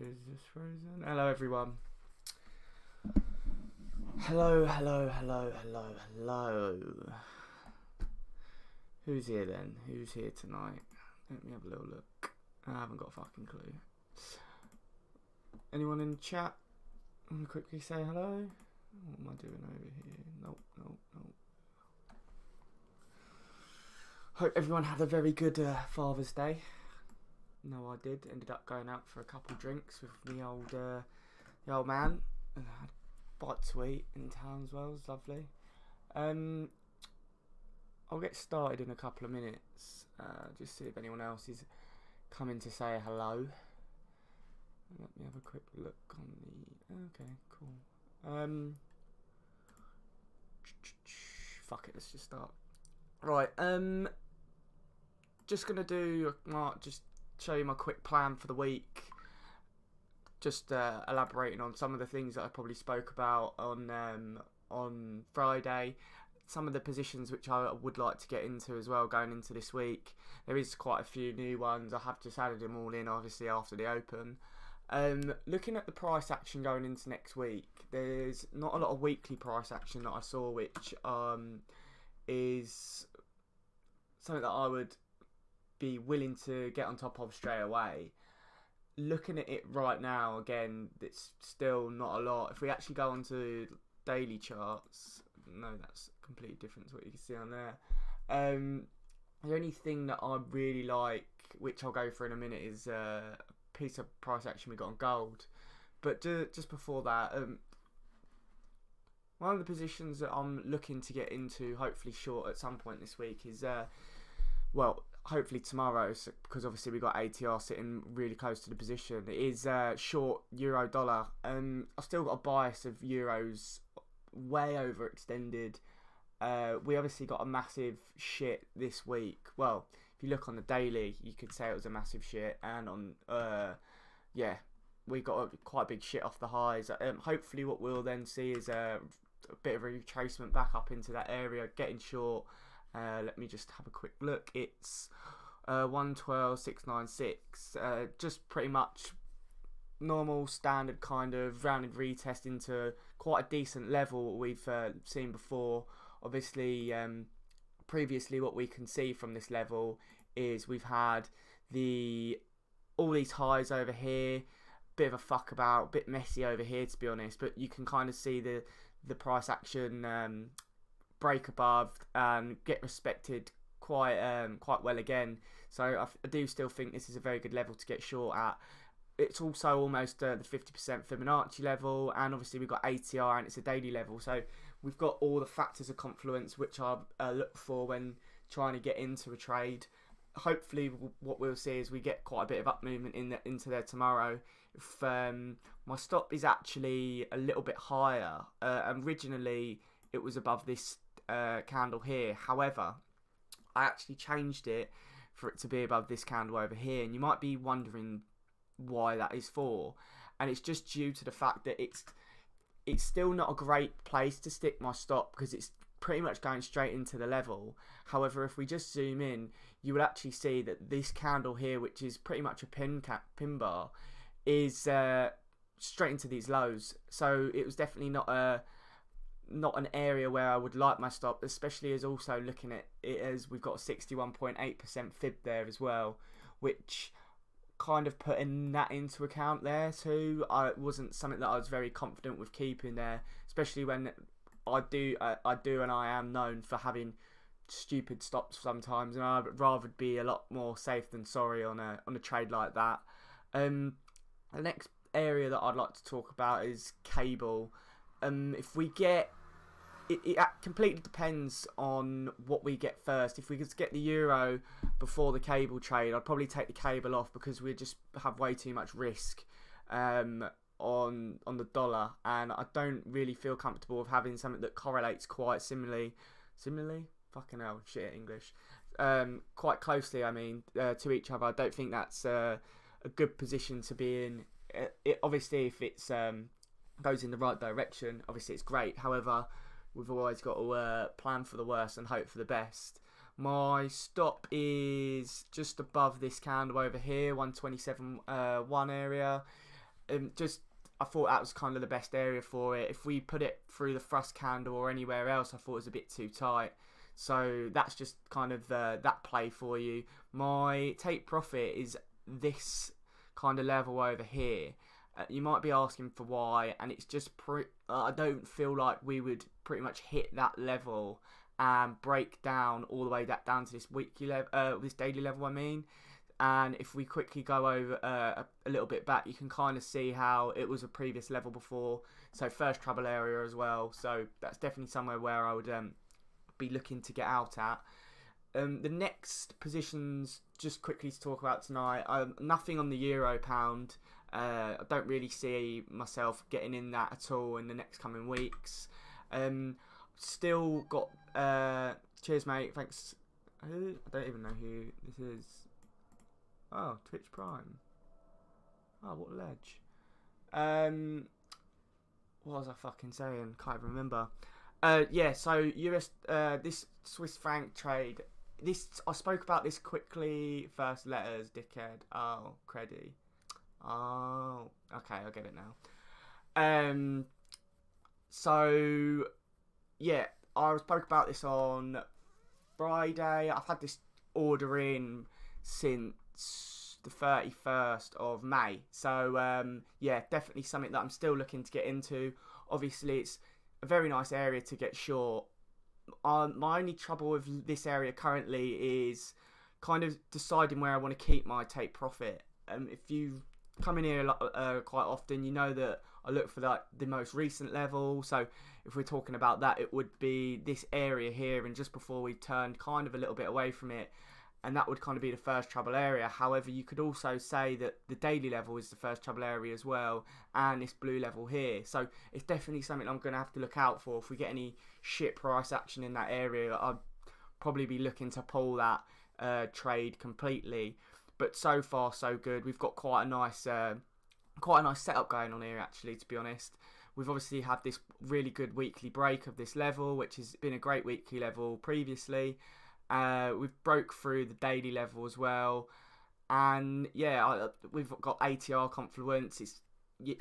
Is this frozen? Hello, everyone. Hello. Who's here then? Who's here tonight? Let me have a little look. I haven't got a fucking clue. Anyone in the chat? I'm gonna quickly say hello. What am I doing over here? Nope. Hope everyone had a very good Father's Day. No, I did. Ended up going out for a couple drinks with the old man, and I had a bite to eat in town as well. It was lovely. I'll get started in a couple of minutes. Just see if anyone else is coming to say hello. Let me have a quick look on the. Okay, cool. Fuck it. Let's just start. Right. Just gonna do just show you my quick plan for the week. Just elaborating on some of the things that I probably spoke about on Friday. Some of the positions which I would like to get into as well going into this week. There is quite a few new ones. I have just added them all in, obviously, after the open. Looking at the price action going into next week, there's not a lot of weekly price action that I saw, which is something that I would be willing to get on top of straight away. Looking at it right now, again, it's still not a lot. If we actually go onto daily charts, no, that's completely different to what you can see on there. The only thing that I really like, which I'll go for in a minute, is a piece of price action we got on gold. But just before that, one of the positions that I'm looking to get into, hopefully short at some point this week, is hopefully tomorrow, because obviously we got ATR sitting really close to the position. It is short euro dollar. I've still got a bias of euros way overextended. We obviously got a massive shit this week. Well, if you look on the daily, you could say it was a massive shit, and on we got quite a big shit off the highs. Hopefully what we'll then see is a bit of a retracement back up into that area, getting short. Let me just have a quick look. It's 112,696. Just pretty much normal, standard kind of rounded retest into quite a decent level we've seen before. Obviously, previously what we can see from this level is we've had all these highs over here. Bit of a fuck about, bit messy over here to be honest, but you can kind of see the price action break above and get respected quite well again. So I do still think this is a very good level to get short at. It's also almost the 50% Fibonacci level, and obviously we've got ATR and it's a daily level. So we've got all the factors of confluence which I look for when trying to get into a trade. Hopefully what we'll see is we get quite a bit of up movement into there tomorrow. If my stop is actually a little bit higher, originally it was above this candle here. However, I actually changed it for it to be above this candle over here, and you might be wondering why that is for, and it's just due to the fact that it's still not a great place to stick my stop because it's pretty much going straight into the level. However, if we just zoom in, you would actually see that this candle here, which is pretty much a pin bar, is straight into these lows. So it was definitely not an area where I would like my stop, especially as also looking at it as we've got a 61.8% fib there as well, which kind of putting that into account there too. It wasn't something that I was very confident with keeping there, especially when I do and I am known for having stupid stops sometimes, and I'd rather be a lot more safe than sorry on a trade like that. The next area that I'd like to talk about is cable. If we get it completely depends on what we get first. If we could get the euro before the cable trade, I'd probably take the cable off because we just have way too much risk on the dollar, and I don't really feel comfortable with having something that correlates quite similarly, fucking hell, shit English, quite closely, I mean, to each other. I don't think that's a good position to be in. Obviously, if it's goes in the right direction, obviously it's great. However, we've always got to plan for the worst and hope for the best. My stop is just above this candle over here, 127.1 area. I thought that was kind of the best area for it. If we put it through the thrust candle or anywhere else, I thought it was a bit too tight. So that's just kind of that play for you. My take profit is this kind of level over here. You might be asking for why, and it's just I don't feel like we would pretty much hit that level and break down all the way down to this weekly level, this daily level. I mean, and if we quickly go over a little bit back, you can kind of see how it was a previous level before. So first trouble area as well. So that's definitely somewhere where I would be looking to get out at. The next positions, just quickly to talk about tonight, nothing on the euro pound. I don't really see myself getting in that at all in the next coming weeks. Still got cheers mate, thanks. I don't even know who this is. Oh, Twitch Prime. Oh, what a ledge. What was I fucking saying? Can't even remember. Yeah, so this Swiss franc trade. I spoke about this quickly. First letters, dickhead. Oh, creddy. Oh, okay, I get it now. So yeah, I spoke about this on Friday. I've had this order in since the 31st of May. So yeah, definitely something that I'm still looking to get into. Obviously, it's a very nice area to get short. My only trouble with this area currently is kind of deciding where I want to keep my take profit. If you come in here quite often, you know that I look for the most recent level. So if we're talking about that, it would be this area here, and just before we turned kind of a little bit away from it, and that would kind of be the first trouble area. However, you could also say that the daily level is the first trouble area as well, and this blue level here. So it's definitely something I'm going to have to look out for. If we get any shit price action in that area, I'd probably be looking to pull that trade completely. But so far so good. We've got quite a nice setup going on here, actually, to be honest. We've obviously had this really good weekly break of this level, which has been a great weekly level previously. We've broke through the daily level as well, and yeah, we've got ATR confluence.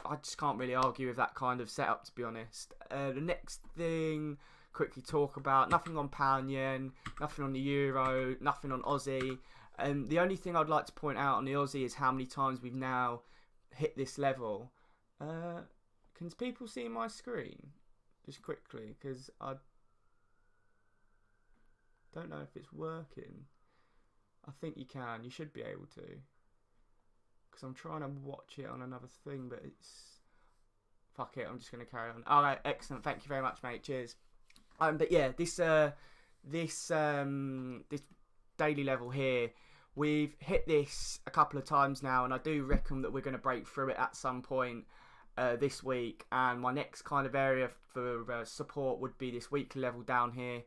I just can't really argue with that kind of setup, to be honest. The next thing, quickly talk about, nothing on pound yen, nothing on the euro, nothing on Aussie. The only thing I'd like to point out on the Aussie is how many times we've now hit this level. Can people see my screen? Just quickly, because I don't know if it's working. I think you can. You should be able to. Because I'm trying to watch it on another thing, but it's... Fuck it, I'm just going to carry on. Alright, excellent. Thank you very much, mate. Cheers. But yeah, this daily level here, we've hit this a couple of times now, and I do reckon that we're going to break through it at some point this week. And my next kind of area for support would be this weekly level down here.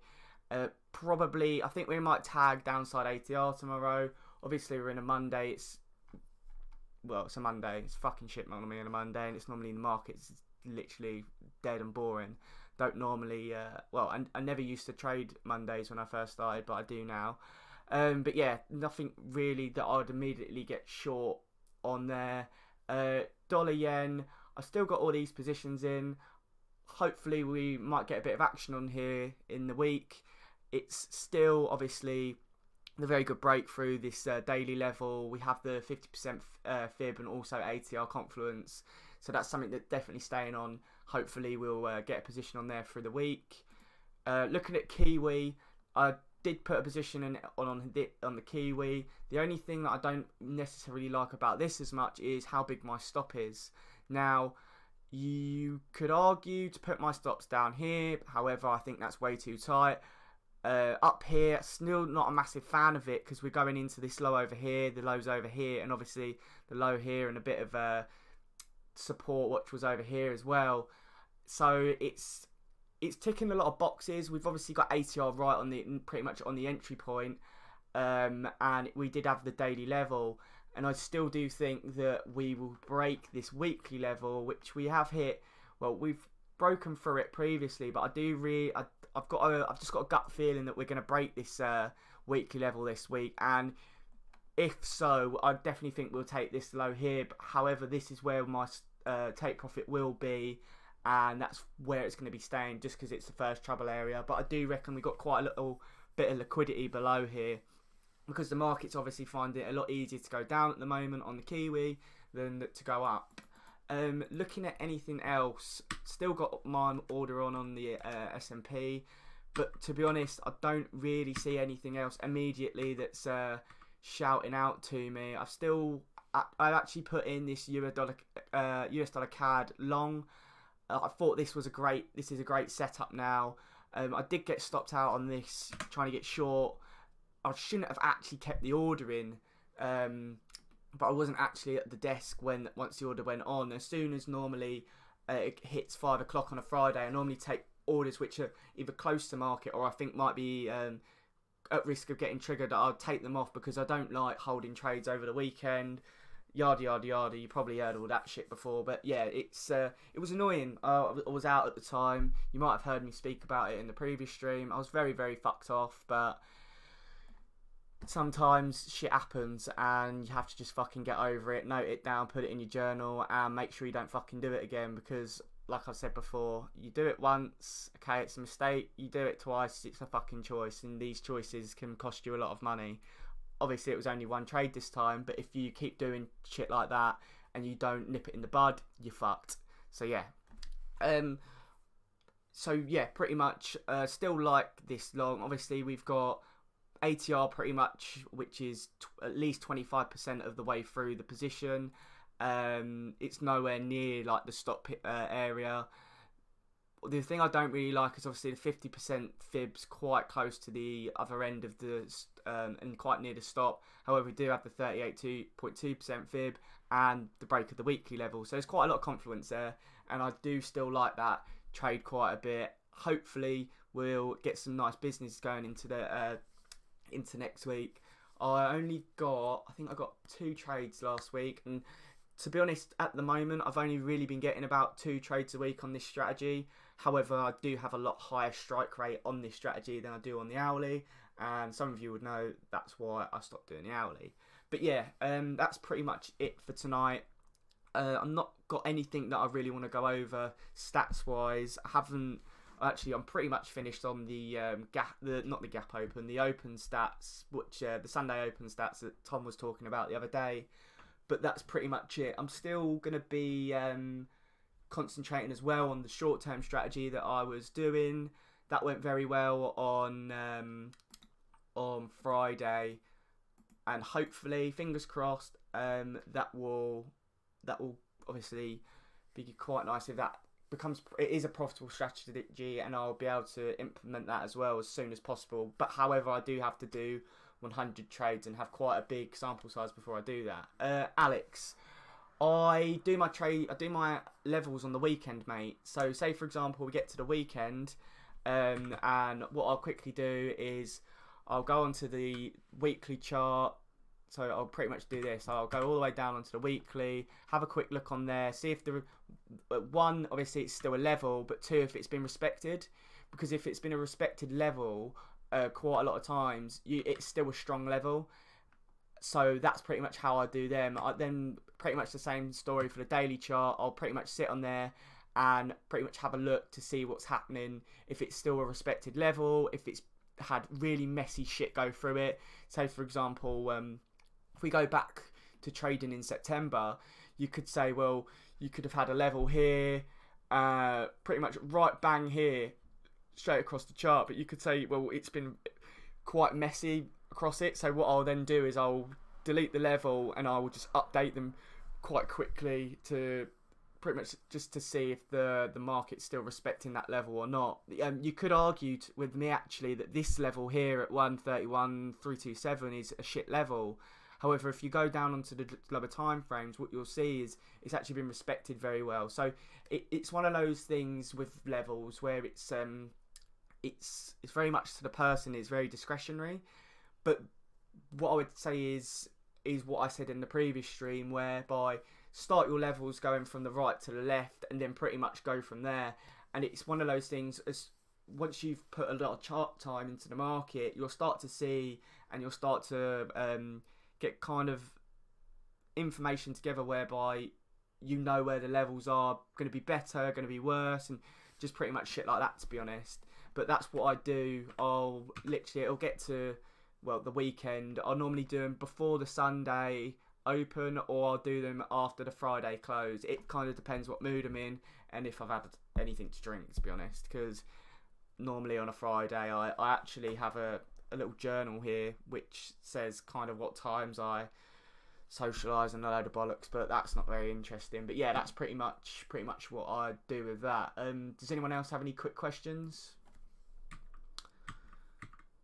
Probably, I think we might tag downside ATR tomorrow. Obviously, we're in a Monday. It's a Monday. It's fucking shit normally on a Monday, and it's normally in the markets. It's literally dead and boring. Don't normally, I never used to trade Mondays when I first started, but I do now. But yeah, nothing really that I'd immediately get short on there. Dollar yen, I've still got all these positions in. Hopefully we might get a bit of action on here in the week. It's still obviously the very good breakthrough, this daily level. We have the 50% fib and also ATR confluence. So that's something that's definitely staying on. Hopefully we'll get a position on there through the week. Looking at Kiwi, I did put a position on the Kiwi. The only thing that I don't necessarily like about this as much is how big my stop is. Now, you could argue to put my stops down here. However, I think that's way too tight. Up here, still not a massive fan of it, because we're going into this low over here, the low's over here, and obviously the low here, and a bit of support which was over here as well. So it's ticking a lot of boxes. We've obviously got ATR right on pretty much on the entry point, and we did have the daily level, and I still do think that we will break this weekly level, which we have hit. Well, we've broken through it previously, but I've just got a gut feeling that we're going to break this weekly level this week. And If so, I definitely think we'll take this low here. But however, this is where my take profit will be, and that's where it's going to be staying, just because it's the first trouble area. But I do reckon we got quite a little bit of liquidity below here, because the market's obviously finding it a lot easier to go down at the moment on the Kiwi than to go up. Looking at anything else, still got my order on the S&P, but to be honest, I don't really see anything else immediately that's shouting out to me. I actually put in this US dollar CAD long. I thought this is a great setup now. I did get stopped out on this trying to get short. I shouldn't have actually kept the order in, but I wasn't actually at the desk once the order went on. As soon as normally it hits 5 o'clock on a Friday, I normally take orders which are either close to market or I think might be at risk of getting triggered. I'll take them off because I don't like holding trades over the weekend. Yada yada yada. You probably heard all that shit before, but yeah, it was annoying. I was out at the time. You might have heard me speak about it in the previous stream. I was very, very fucked off, but sometimes shit happens and you have to just fucking get over it, note it down, put it in your journal, and make sure you don't fucking do it again, because like I've said before, you do it once, okay, it's a mistake. You do it twice, it's a fucking choice, and these choices can cost you a lot of money. Obviously, it was only one trade this time, but if you keep doing shit like that and you don't nip it in the bud, you're fucked. So yeah. Pretty much still like this long. Obviously, we've got ATR pretty much, which is at least 25% of the way through the position. It's nowhere near like the stop area. The thing I don't really like is obviously the 50% fibs quite close to the other end of the and quite near the stop. However, we do have the 38.2% fib and the break of the weekly level, so there's quite a lot of confluence there, and I do still like that trade quite a bit. Hopefully, we'll get some nice business going into next week. I think I got 2 trades last week, and to be honest, at the moment, I've only really been getting about 2 trades a week on this strategy. However, I do have a lot higher strike rate on this strategy than I do on the hourly, and some of you would know that's why I stopped doing the hourly. But yeah, that's pretty much it for tonight. I've not got anything that I really want to go over stats wise. I'm pretty much finished on the the open stats, which the Sunday open stats that Tom was talking about the other day. But that's pretty much it. I'm still going to be concentrating as well on the short-term strategy that I was doing. That went very well on Friday, and hopefully, fingers crossed, that will obviously be quite nice if that it is a profitable strategy, and I'll be able to implement that as well as soon as possible. But however, I do have to do 100 trades and have quite a big sample size before I do that. Alex, I do my levels on the weekend, mate. So say for example we get to the weekend, and what I'll quickly do is I'll go onto the weekly chart. So I'll pretty much do this. I'll go all the way down onto the weekly, have a quick look on there, see if one, obviously it's still a level, but 2, if it's been respected. Because if it's been a respected level, quite a lot of times, it's still a strong level. So that's pretty much how I do them. Then pretty much the same story for the daily chart. I'll pretty much sit on there and pretty much have a look to see what's happening. If it's still a respected level, if it's had really messy shit go through it. Say for example, if we go back to trading in September, you could say, well, you could have had a level here, pretty much right bang here, straight across the chart, but you could say, well, it's been quite messy across it. So what I'll then do is I'll delete the level and I will just update them quite quickly to pretty much just to see if the market's still respecting that level or not. You could argue with me actually that this level here at 131.327 is a shit level. However, if you go down onto the lower time frames, what you'll see is it's actually been respected very well. So it's one of those things with levels where it's very much to the person. It's very discretionary. But what I would say is what I said in the previous stream, whereby start your levels going from the right to the left and then pretty much go from there. And it's one of those things, as once you've put a lot of chart time into the market, you'll start to see and you'll start to get kind of information together whereby you know where the levels are going to be better, going to be worse, and just pretty much shit like that, to be honest. But that's what I do. It'll get to, well, the weekend. I'll normally do them before the Sunday open, or I'll do them after the Friday close. It kind of depends what mood I'm in and if I've had anything to drink, to be honest, because normally on a Friday I actually have a little journal here which says kind of what times I socialise and a load of bollocks, but that's not very interesting. But yeah, that's pretty much what I do with that. Does anyone else have any quick questions,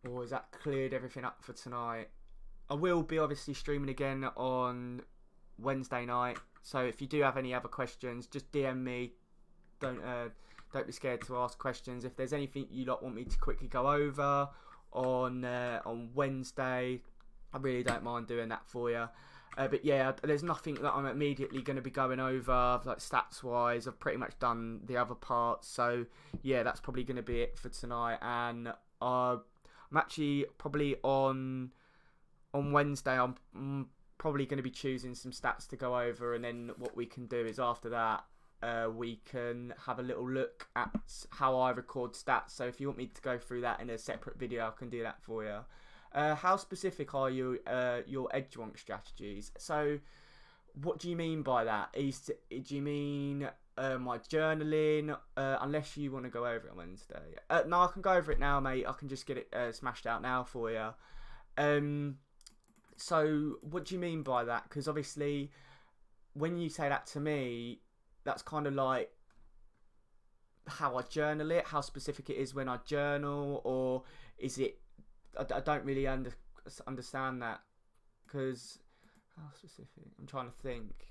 or is that cleared everything up for tonight? I will be obviously streaming again on Wednesday night, so if you do have any other questions, just DM me. Don't be scared to ask questions. If there's anything you lot want me to quickly go over on Wednesday, I really don't mind doing that for you. But yeah, there's nothing that I'm immediately going to be going over, like stats wise. I've pretty much done the other parts, so yeah, that's probably going to be it for tonight. And I'm actually probably on Wednesday, I'm probably going to be choosing some stats to go over, and then what we can do is after that, we can have a little look at how I record stats. So if you want me to go through that in a separate video, I can do that for you. How specific are your edgewonk strategies? So what do you mean by that? Do you mean my journaling? Unless you want to go over it on Wednesday. No, I can go over it now, mate. I can just get it smashed out now for you. So what do you mean by that? Because obviously when you say that to me, that's kind of like how I journal it, how specific it is when I journal, or is it, I don't really understand that, because how specific, I'm trying to think.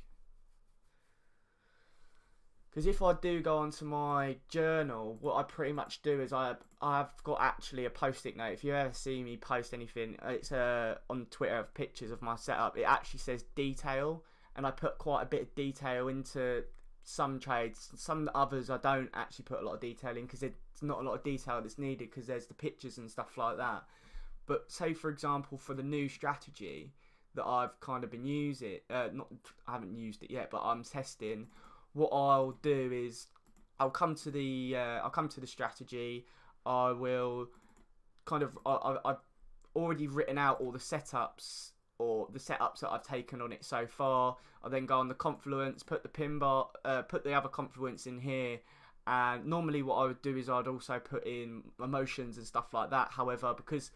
Because if I do go onto my journal, what I pretty much do is I've got actually a post-it note. If you ever see me post anything, it's on Twitter of pictures of my setup. It actually says detail, and I put quite a bit of detail into some trades. Some others I don't actually put a lot of detail in, because there's not a lot of detail that's needed, because there's the pictures and stuff like that. But say for example, for the new strategy that I've kind of been using, I haven't used it yet, but I'm testing. What I'll do is I'll come to the strategy. I will kind of I've already written out all the setups, or the setups that I've taken on it so far. I'll then go on the confluence, put the pin bar, put the other confluence in here, and normally what I would do is I'd also put in emotions and stuff like that. However, because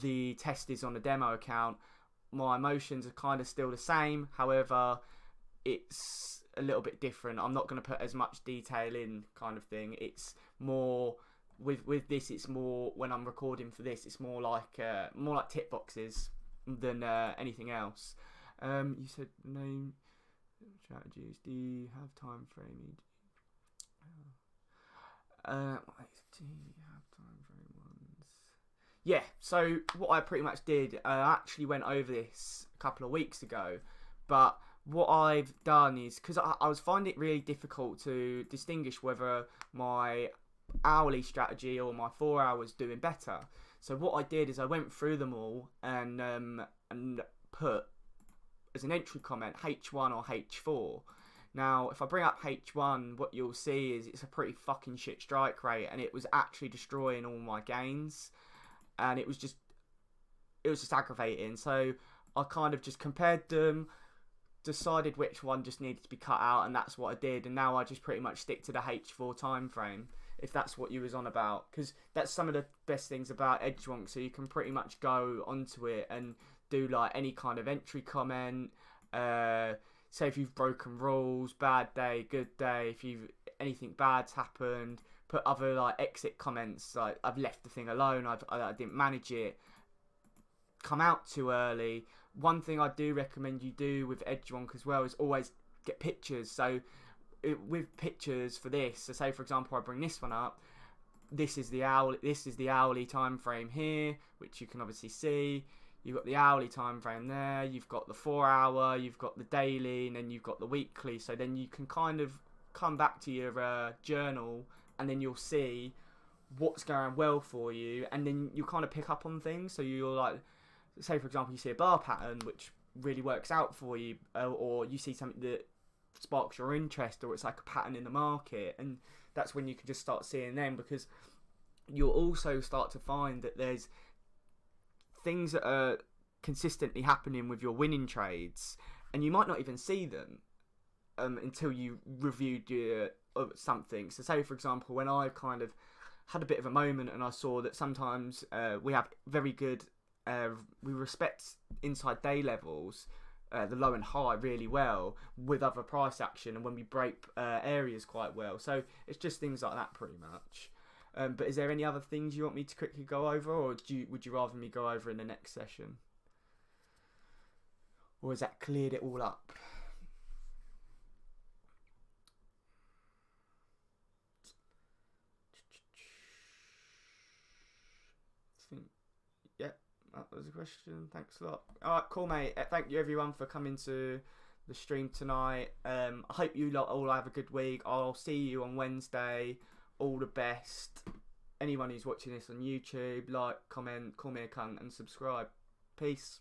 the test is on a demo account, my emotions are kind of still the same. However, it's a little bit different. I'm not going to put as much detail in, kind of thing. It's more with this. It's more when I'm recording for this. It's more like tick boxes than anything else. You said name strategies. Do you have time frame? Do you have time frame ones? Yeah. So what I pretty much did, I actually went over this a couple of weeks ago, but what I've done is, because I was finding it really difficult to distinguish whether my hourly strategy or my 4 hours doing better. So what I did is I went through them all and put as an entry comment H1 or H4. Now, if I bring up H1, what you'll see is it's a pretty fucking shit strike rate, and it was actually destroying all my gains, and it was just aggravating. So I kind of just compared them, decided which one just needed to be cut out, and that's what I did. And now I just pretty much stick to the H4 time frame, if that's what you was on about, because that's some of the best things about edgewonk. So you can pretty much go onto it and do like any kind of entry comment, say if you've broken rules, bad day, good day, if you've anything bad's happened, put other like exit comments, like I've left the thing alone, I didn't manage it, come out too early. One thing I do recommend you do with edgewonk as well is always get pictures. So with pictures for this, so say for example I bring this one up, this is the hourly time frame here, which you can obviously see. You've got the hourly time frame there, you've got the 4 hour, you've got the daily, and then you've got the weekly. So then you can kind of come back to your journal, and then you'll see what's going well for you, and then you kind of pick up on things. So you're like, say for example you see a bar pattern, which really works out for you, or you see something that sparks your interest, or it's like a pattern in the market, and that's when you can just start seeing them, because you'll also start to find that there's things that are consistently happening with your winning trades, and you might not even see them until you reviewed your something. So say, for example, when I kind of had a bit of a moment and I saw that sometimes we have very good, we respect inside day levels, the low and high really well with other price action, and when we break areas quite well. So it's just things like that pretty much. But is there any other things you want me to quickly go over, or would you rather me go over in the next session? Or has that cleared it all up? Yeah, that was a question. Thanks a lot. Alright, cool, mate. Thank you everyone for coming to the stream tonight. I hope you lot all have a good week. I'll see you on Wednesday. All the best. Anyone who's watching this on YouTube, like, comment, call me a cunt, and subscribe. Peace.